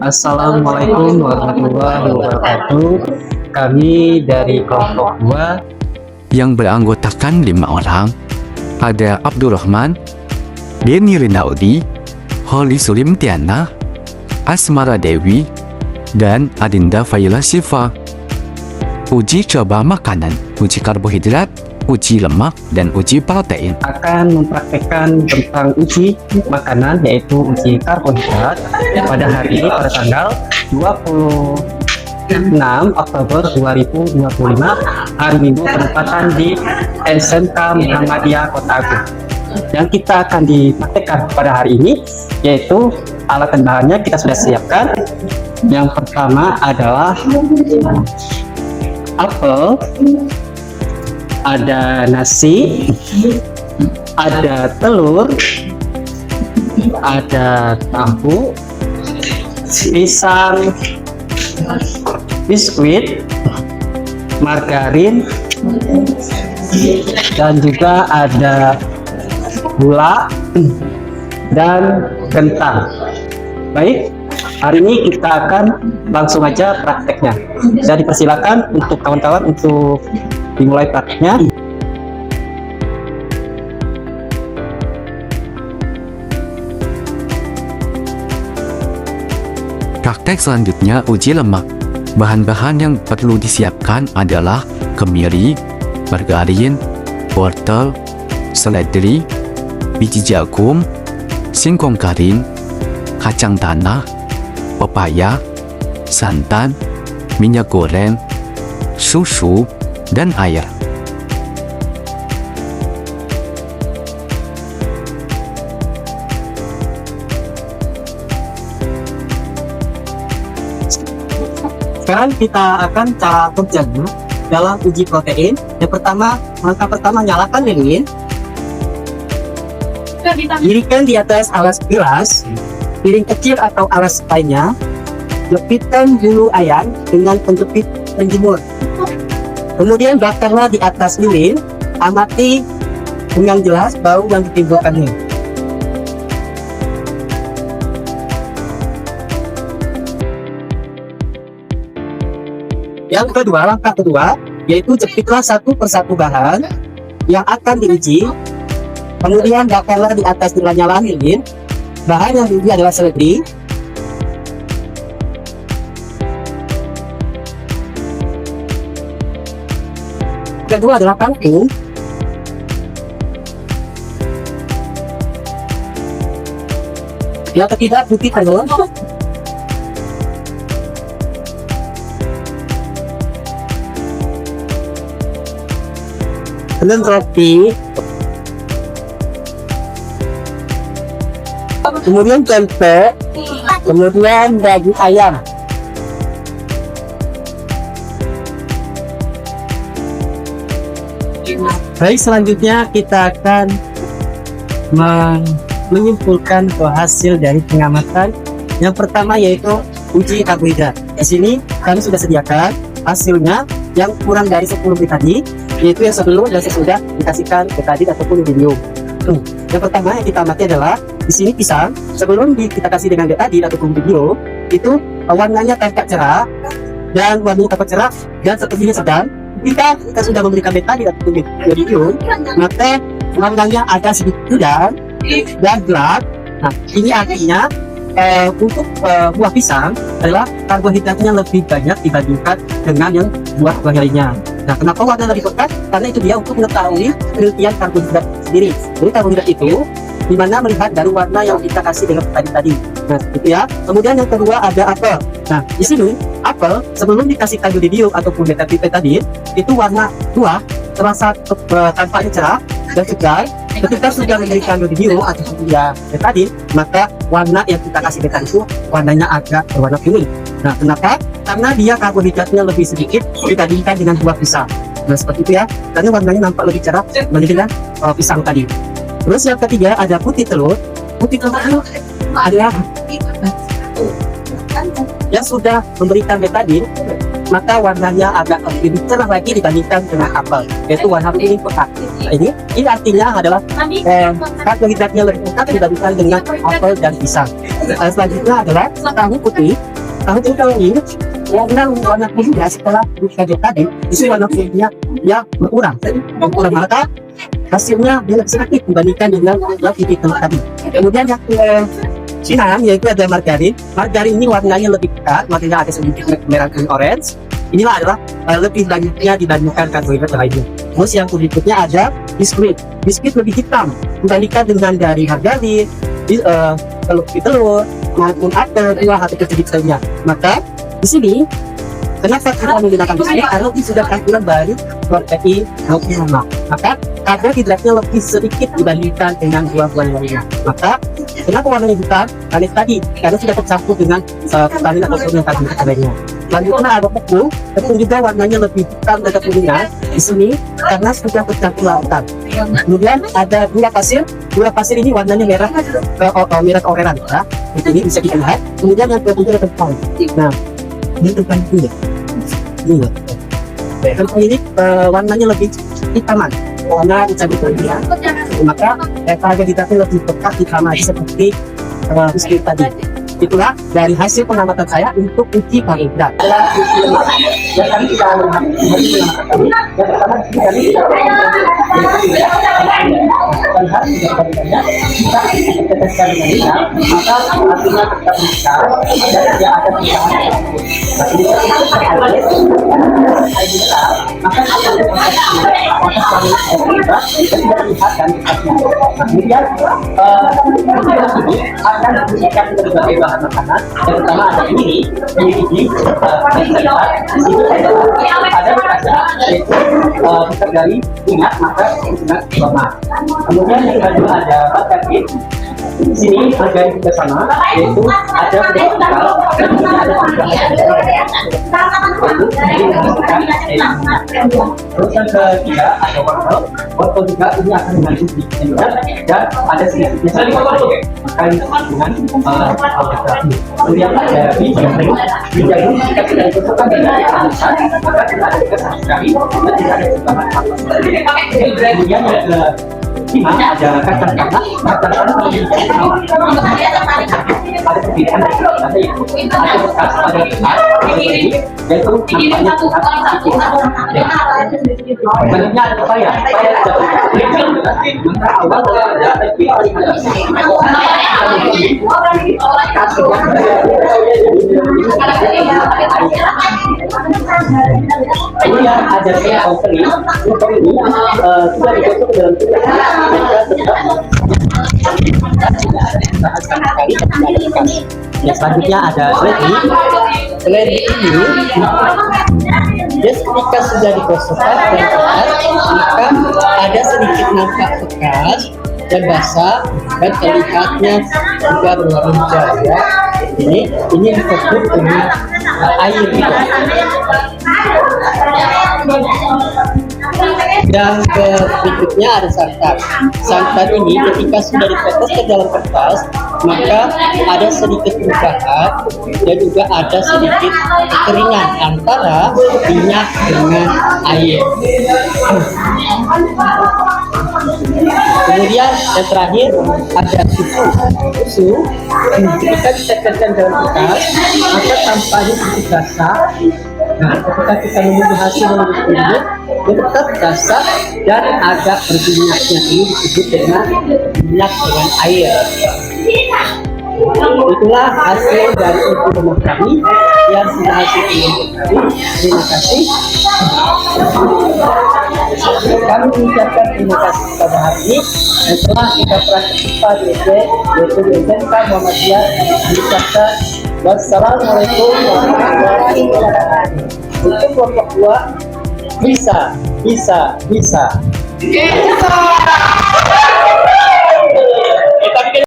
Assalamualaikum warahmatullahi wabarakatuh. Kami dari kelompok 2 yang beranggotakan 5 orang. Ada Abdurrahman, Beni Rinaudi, Holly Sulimtiana, Asmara Dewi, dan Adinda Faila Syifa. Uji coba makanan, uji karbohidrat, uji lemak, dan uji protein. akan mempraktekkan tentang uji makanan, yaitu uji karbohidrat pada hari ini pada tanggal 26 Oktober 2025 hari Minggu, penempatan di SMK Muhammadiyah Kota Agung. Yang kita akan dipraktekkan pada hari ini yaitu alat dan bahannya kita sudah siapkan. Yang pertama adalah apel, ada nasi, ada telur, ada tahu, pisang, biskuit, margarin, dan juga ada gula dan kentang. Baik, hari ini kita akan langsung aja prakteknya. Jadi persilakan untuk kawan-kawan untuk dimulai prakteknya. Praktek selanjutnya uji lemak. Bahan-bahan yang perlu disiapkan adalah kemiri, margarin, wortel, seledri, biji jagung, singkong kering, kacang tanah, pepaya, santan, minyak goreng, susu, dan air. Sekarang kita akan cara kerjanya dalam uji protein. Yang pertama, langkah pertama, nyalakan lilin, dirikan di atas alas gelas, piring kecil atau alas lainnya, jepitkan bulu ayam dengan penjepit penjemur. Kemudian bakarlah di atas lilin, amati dengan jelas bau yang ditimbulkannya. Yang kedua, langkah kedua, yaitu jepitlah satu persatu bahan yang akan diuji. Kemudian bakarlah di atas nyala lilin. Bahan yang diuji adalah seledri. Kedua adalah kangkung. Yang ketiga putih telur. Kemudian roti. Kemudian tempe. Kemudian daging ayam. Baik, selanjutnya kita akan menyimpulkan hasil dari pengamatan. Yang pertama yaitu uji karbohidrat. Di sini kami sudah sediakan hasilnya yang kurang dari 10 menit tadi, yaitu yang sebelum dan sesudah dikasihkan ke tadi ataupun video. Yang pertama yang kita amati adalah di sini pisang. Sebelum kita kasih dengan tadi ataupun video, itu warnanya tampak cerah dan warnanya tampak cerah dan sepertinya sedang. Jika kita sudah memberikan metode ataupun video, maka warnanya agak sedikit dan gelap. Nah, ini artinya untuk buah pisang adalah karbohidratnya lebih banyak dibandingkan dengan yang buah lainnya. Nah, kenapa warna lebih pekat? Karena itu dia untuk mengetahui penelitian karbohidrat sendiri. Jadi karbohidrat itu dimana melihat dari warna yang kita kasih dengan tadi. Nah, itu ya. Kemudian yang kedua ada apel. Nah, di sini apel sebelum dikasih kado video ataupun tadi itu warna buah terasa tampaknya cerah dan segar. Ketika sudah memberikan video ataupun tadi, maka warna yang kita kasih tadi itu warnanya agak berwarna kuning. Nah, kenapa? Karena dia karbohidratnya lebih sedikit dibandingkan dengan buah pisang. Nah, seperti itu ya. Karena warnanya nampak lebih cerah dibandingkan pisang tadi. Terus yang ketiga ada putih telur. Putih telur itu adalah yang sudah memberikan betadin, maka warnanya agak lebih cerah lagi dibandingkan dengan apel, yaitu warna kuning pekat. Nah, ini artinya adalah karbohidratnya lebih pekat dibandingkan dengan apel dan pisang. Selanjutnya adalah tahu putih. Tahu tuh kalau ini warna kulitnya setelah dikaget tadi itu warna kulitnya yang berkurang, maka hasilnya dia lebih sedikit dibandingkan dengan yang titik tadi. Kemudian yang keenam yaitu ada margarin. Margarin ini warnanya lebih pekat, makanya ada sedikit merah kuning orange. Inilah adalah lebih banyaknya dibandingkan karbohidrat lainnya. Terus yang berikutnya ada biskuit. Biskuit lebih hitam dibandingkan dengan dari margarin, telur maupun apel, buah atau kecil lainnya. Maka di sini kenapa kita menggunakan biskuit? Karena ini sudah kandungan baru protein maupun lemak. Maka karbohidratnya lebih sedikit dibandingkan dengan buah-buah lainnya. Maka kenapa warnanya hitam? Karena tadi karena sudah tercampur dengan vitamin atau karbohidrat lainnya. Selanjutnya ada tepung. Tepung juga warnanya lebih hitam dan kekuningan di sini karena sudah tercampur lautan. Kemudian ada gula pasir. Gula pasir ini warnanya merah merah keoreran. Ya. Ini bisa kita lihat. Kemudian yang ketiga ada tepung. Nah, ini tepung ini. Ini. Tepung ini warnanya lebih hitaman. Warna cabai kuning. Maka karbohidratnya lebih pekat hitam seperti biskuit tadi. Itulah dari hasil pengamatan saya untuk uji karbohidrat. Yang kami kita lihat yang pertama kami kita teteskan dengan maka artinya tetap bisa dan dia akan bisa maka tidak lihat dan kemudian akan diberikan berbagai bahan makanan. Yang pertama ada ini itu ada dari minyak maka minyak lemak. Kemudian yang kedua ada margarin. Di sini margarin juga sama, yaitu ada vertikal dan juga ada terus yang ketiga ada wortel. Wortel juga ini akan mengandung dan ada sedikitnya maka dengan alkohol. Kemudian ada jagung. Jagung jika tidak dimasukkan dengan kemasan maka tidak ada kesan sekali dan tidak ada tambahan alkohol. Kemudian ada kacang tanah. Kacang tanah ada perbedaan ada itu ada bekas ada bekas yaitu nampaknya sebenarnya ada pepaya kemudian ada kering ini sudah digosok dalam yang selanjutnya ada seledri. Seledri ini dia ketika sudah digosokkan dan bekas maka ada sedikit nampak bekas dan basah dan terlihatnya juga berwarna hijau ya. Ini disebut dengan air juga. Yang berikutnya ada santan. Santan ini ketika sudah ditetes ke dalam kertas maka ada sedikit perubahan dan juga ada sedikit kekeringan antara minyak dengan air. Kemudian yang terakhir ada susu. Ketika diteteskan dalam kertas maka tampaknya sedikit basah. Nah, ketika kita menunggu hasil menunggu ini, dia tetap basah dan agak berminyaknya. Ini disebut dengan minyak dengan air. Itulah hasil dari uji lemak kami yang sudah hasil kami. Terima kasih. Kami mengucapkan terima kasih kepada hari dan telah kita praktika di yaitu di SMK Muhammadiyah mengucapkan wassalamualaikum warahmatullahi wabarakatuh. Untuk kelompok 2 bisa.